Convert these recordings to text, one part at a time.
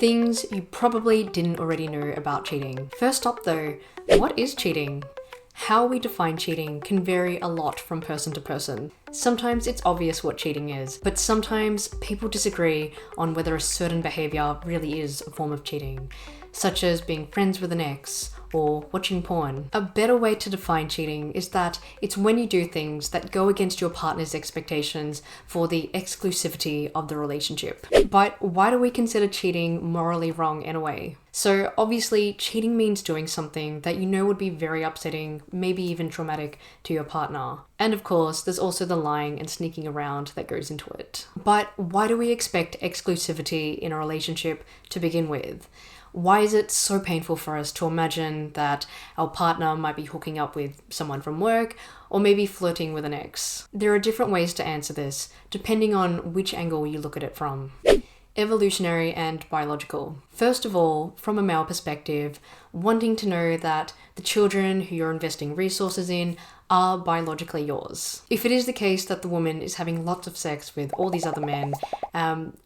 Things you probably didn't already know about cheating. First up though, what is cheating? How we define cheating can vary a lot from person to person. Sometimes it's obvious what cheating is, but sometimes people disagree on whether a certain behavior really is a form of cheating, such as being friends with an ex or watching porn. A better way to define cheating is that it's when you do things that go against your partner's expectations for the exclusivity of the relationship. But why do we consider cheating morally wrong in a way? So obviously, cheating means doing something that you know would be very upsetting, maybe even traumatic to your partner. And of course, there's also the lying and sneaking around that goes into it. But why do we expect exclusivity in a relationship to begin with? Why is it so painful for us to imagine that our partner might be hooking up with someone from work or maybe flirting with an ex? There are different ways to answer this, depending on which angle you look at it from. Evolutionary and biological. First of all, from a male perspective, wanting to know that the children who you're investing resources in are biologically yours. If it is the case that the woman is having lots of sex with all these other men,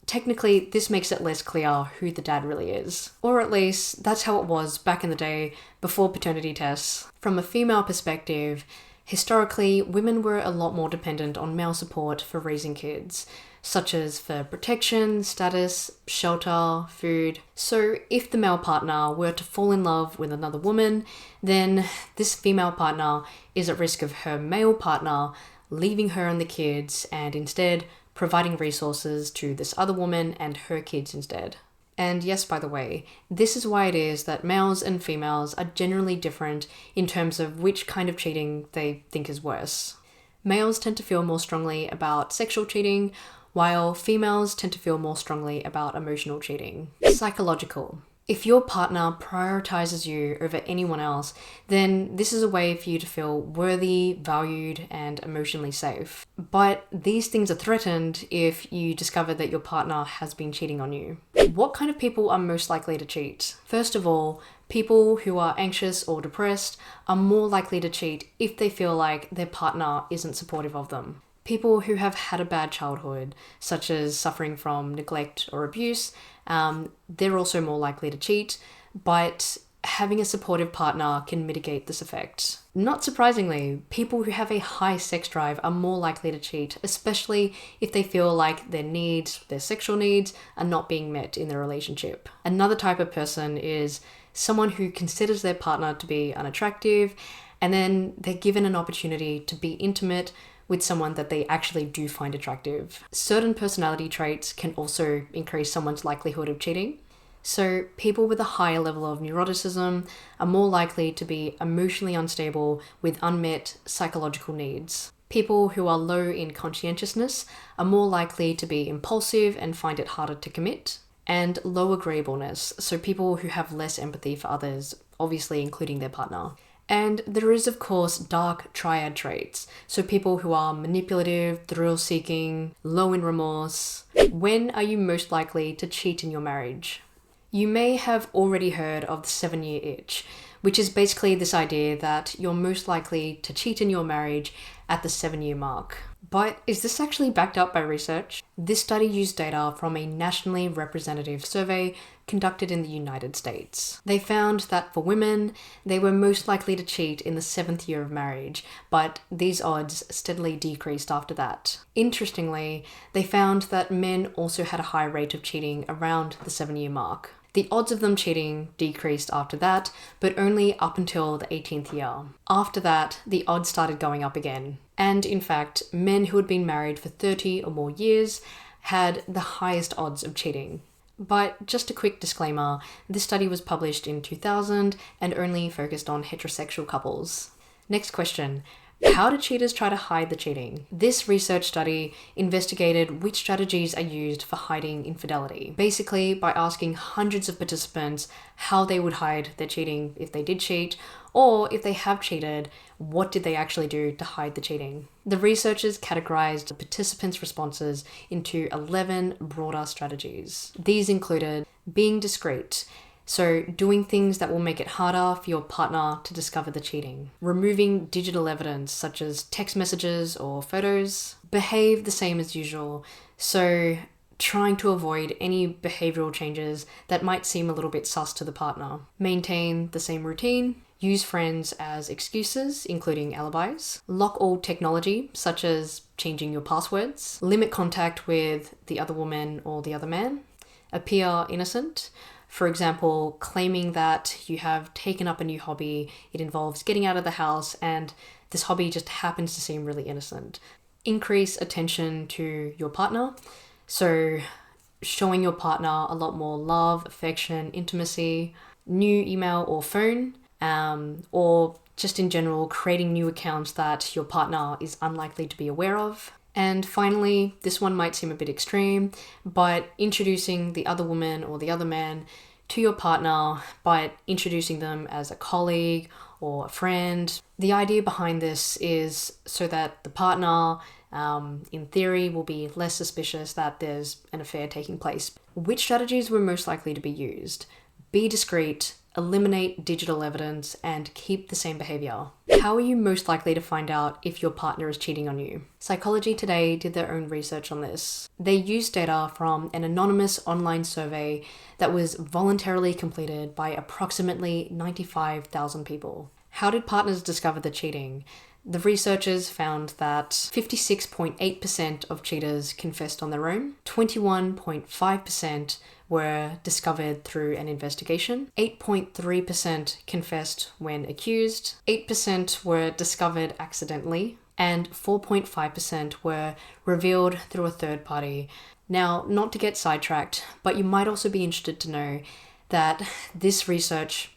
technically this makes it less clear who the dad really is. Or at least that's how it was back in the day before paternity tests. From a female perspective, historically, women were a lot more dependent on male support for raising kids, such as for protection, status, shelter, food. So if the male partner were to fall in love with another woman, then this female partner is at risk of her male partner leaving her and the kids and instead providing resources to this other woman and her kids instead. And yes, by the way, this is why it is that males and females are generally different in terms of which kind of cheating they think is worse. Males tend to feel more strongly about sexual cheating, while females tend to feel more strongly about emotional cheating. Psychological. If your partner prioritizes you over anyone else, then this is a way for you to feel worthy, valued, and emotionally safe. But these things are threatened if you discover that your partner has been cheating on you. What kind of people are most likely to cheat? First of all, people who are anxious or depressed are more likely to cheat if they feel like their partner isn't supportive of them. People who have had a bad childhood, such as suffering from neglect or abuse, they're also more likely to cheat, but having a supportive partner can mitigate this effect. Not surprisingly, people who have a high sex drive are more likely to cheat, especially if they feel like their sexual needs, are not being met in their relationship. Another type of person is someone who considers their partner to be unattractive, and then they're given an opportunity to be intimate with someone that they actually do find attractive. Certain personality traits can also increase someone's likelihood of cheating. So people with a higher level of neuroticism are more likely to be emotionally unstable with unmet psychological needs. People who are low in conscientiousness are more likely to be impulsive and find it harder to commit. And low agreeableness, so people who have less empathy for others, obviously including their partner. And there is, of course, dark triad traits, so people who are manipulative, thrill-seeking, low in remorse. When are you most likely to cheat in your marriage? You may have already heard of the 7-year itch, which is basically this idea that you're most likely to cheat in your marriage at the 7-year mark. But is this actually backed up by research? This study used data from a nationally representative survey conducted in the United States. They found that for women, they were most likely to cheat in the 7th year of marriage, but these odds steadily decreased after that. Interestingly, they found that men also had a high rate of cheating around the 7-year mark. The odds of them cheating decreased after that, but only up until the 18th year. After that, the odds started going up again. And in fact, men who had been married for 30 or more years had the highest odds of cheating. But just a quick disclaimer, this study was published in 2000 and only focused on heterosexual couples. Next question. How do cheaters try to hide the cheating? This research study investigated which strategies are used for hiding infidelity. Basically, by asking hundreds of participants how they would hide their cheating if they did cheat, or if they have cheated, what did they actually do to hide the cheating? The researchers categorized the participants' responses into 11 broader strategies. These included being discreet, so doing things that will make it harder for your partner to discover the cheating. Removing digital evidence such as text messages or photos. Behave the same as usual. So trying to avoid any behavioral changes that might seem a little bit sus to the partner. Maintain the same routine. Use friends as excuses, including alibis. Lock all technology, such as changing your passwords. Limit contact with the other woman or the other man. Appear innocent. For example, claiming that you have taken up a new hobby, it involves getting out of the house, and this hobby just happens to seem really innocent. Increase attention to your partner. So showing your partner a lot more love, affection, intimacy. New email or phone. Or just in general, creating new accounts that your partner is unlikely to be aware of. And finally, this one might seem a bit extreme, but introducing the other woman or the other man to your partner by introducing them as a colleague or a friend. The idea behind this is so that the partner, in theory, will be less suspicious that there's an affair taking place. Which strategies were most likely to be used? Be discreet, eliminate digital evidence, and keep the same behavior. How are you most likely to find out if your partner is cheating on you? Psychology Today did their own research on this. They used data from an anonymous online survey that was voluntarily completed by approximately 95,000 people. How did partners discover the cheating? The researchers found that 56.8% of cheaters confessed on their own, 21.5% were discovered through an investigation, 8.3% confessed when accused, 8% were discovered accidentally, and 4.5% were revealed through a third party. Now, not to get sidetracked, but you might also be interested to know that this research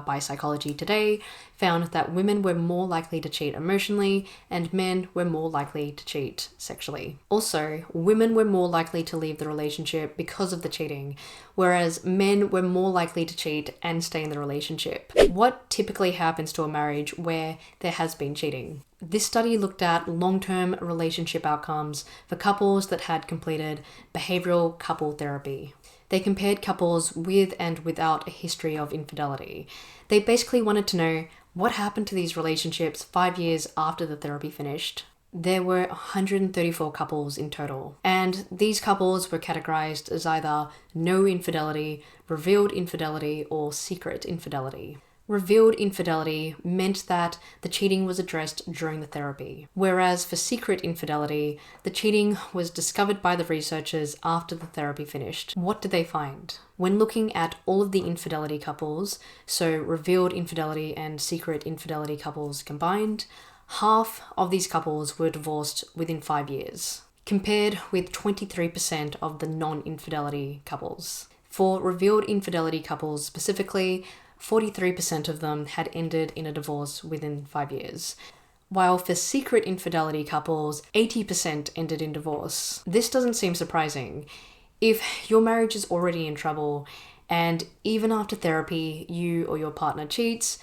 by Psychology Today found that women were more likely to cheat emotionally and men were more likely to cheat sexually. Also, women were more likely to leave the relationship because of the cheating, whereas men were more likely to cheat and stay in the relationship. What typically happens to a marriage where there has been cheating? This study looked at long-term relationship outcomes for couples that had completed behavioral couple therapy. They compared couples with and without a history of infidelity. They basically wanted to know what happened to these relationships 5 years after the therapy finished. There were 134 couples in total, and these couples were categorized as either no infidelity, revealed infidelity, or secret infidelity. Revealed infidelity meant that the cheating was addressed during the therapy, whereas for secret infidelity, the cheating was discovered by the researchers after the therapy finished. What did they find? When looking at all of the infidelity couples, so revealed infidelity and secret infidelity couples combined, half of these couples were divorced within 5 years, compared with 23% of the non-infidelity couples. For revealed infidelity couples specifically, 43% of them had ended in a divorce within 5 years, while for secret infidelity couples, 80% ended in divorce. This doesn't seem surprising. If your marriage is already in trouble, and even after therapy, you or your partner cheats,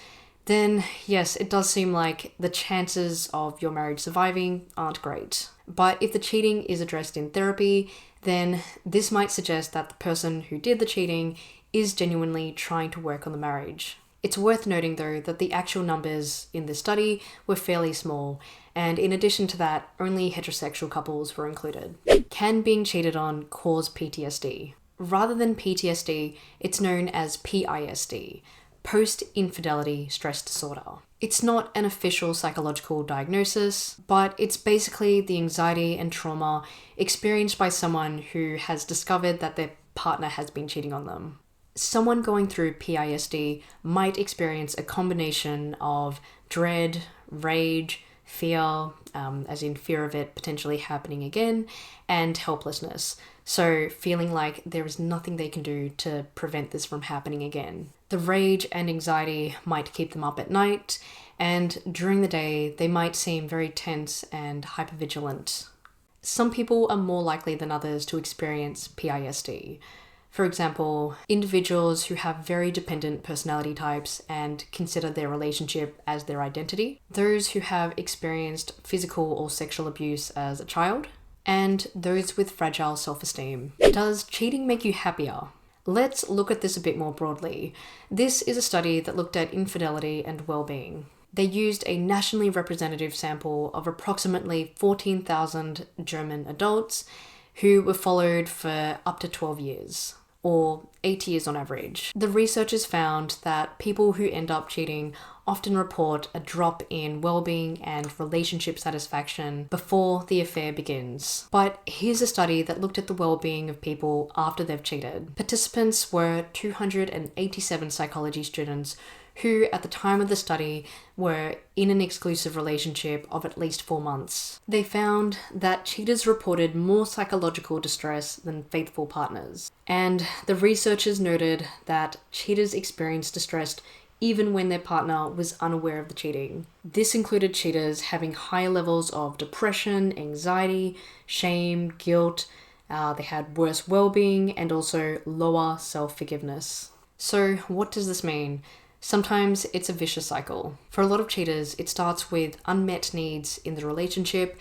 then yes, it does seem like the chances of your marriage surviving aren't great. But if the cheating is addressed in therapy, then this might suggest that the person who did the cheating is genuinely trying to work on the marriage. It's worth noting though that the actual numbers in this study were fairly small, and in addition to that, only heterosexual couples were included. Can being cheated on cause PTSD? Rather than PTSD, it's known as PISD, Post-infidelity stress disorder. It's not an official psychological diagnosis, but it's basically the anxiety and trauma experienced by someone who has discovered that their partner has been cheating on them. Someone going through PISD might experience a combination of dread, rage, fear, as in fear of it potentially happening again, and helplessness. So feeling like there is nothing they can do to prevent this from happening again. The rage and anxiety might keep them up at night, and during the day, they might seem very tense and hypervigilant. Some people are more likely than others to experience PISD. For example, individuals who have very dependent personality types and consider their relationship as their identity, those who have experienced physical or sexual abuse as a child, and those with fragile self-esteem. Does cheating make you happier? Let's look at this a bit more broadly. This is a study that looked at infidelity and well-being. They used a nationally representative sample of approximately 14,000 German adults who were followed for up to 12 years, or 8 years on average. The researchers found that people who end up cheating often report a drop in well-being and relationship satisfaction before the affair begins. But here's a study that looked at the well-being of people after they've cheated. Participants were 287 psychology students who, at the time of the study, were in an exclusive relationship of at least 4 months. They found that cheaters reported more psychological distress than faithful partners. And the researchers noted that cheaters experienced distress even when their partner was unaware of the cheating. This included cheaters having high levels of depression, anxiety, shame, guilt. They had worse well-being and also lower self-forgiveness. So what does this mean? Sometimes it's a vicious cycle. For a lot of cheaters, it starts with unmet needs in the relationship,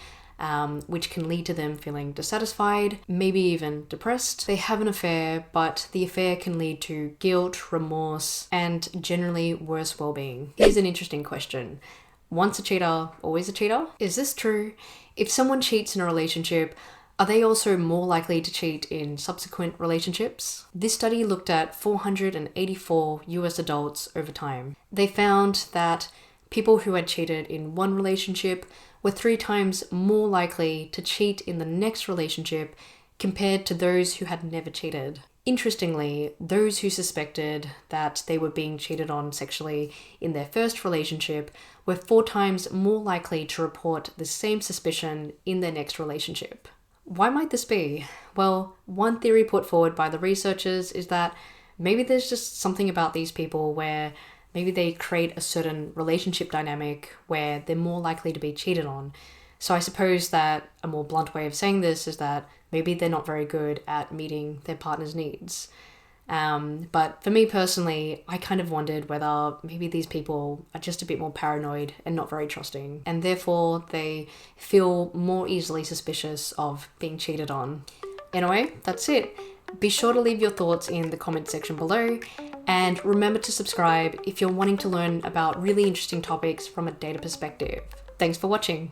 which can lead to them feeling dissatisfied, maybe even depressed. They have an affair, but the affair can lead to guilt, remorse, and generally worse well-being. Here's an interesting question. Once a cheater, always a cheater? Is this true? If someone cheats in a relationship, are they also more likely to cheat in subsequent relationships? This study looked at 484 US adults over time. They found that people who had cheated in one relationship were 3 times more likely to cheat in the next relationship compared to those who had never cheated. Interestingly, those who suspected that they were being cheated on sexually in their first relationship were 4 times more likely to report the same suspicion in their next relationship. Why might this be? Well, one theory put forward by the researchers is that maybe there's just something about these people where maybe they create a certain relationship dynamic where they're more likely to be cheated on. So I suppose that a more blunt way of saying this is that maybe they're not very good at meeting their partner's needs. But for me personally, I kind of wondered whether maybe these people are just a bit more paranoid and not very trusting, and therefore they feel more easily suspicious of being cheated on. Anyway, that's it. Be sure to leave your thoughts in the comment section below, and remember to subscribe if you're wanting to learn about really interesting topics from a data perspective. Thanks for watching.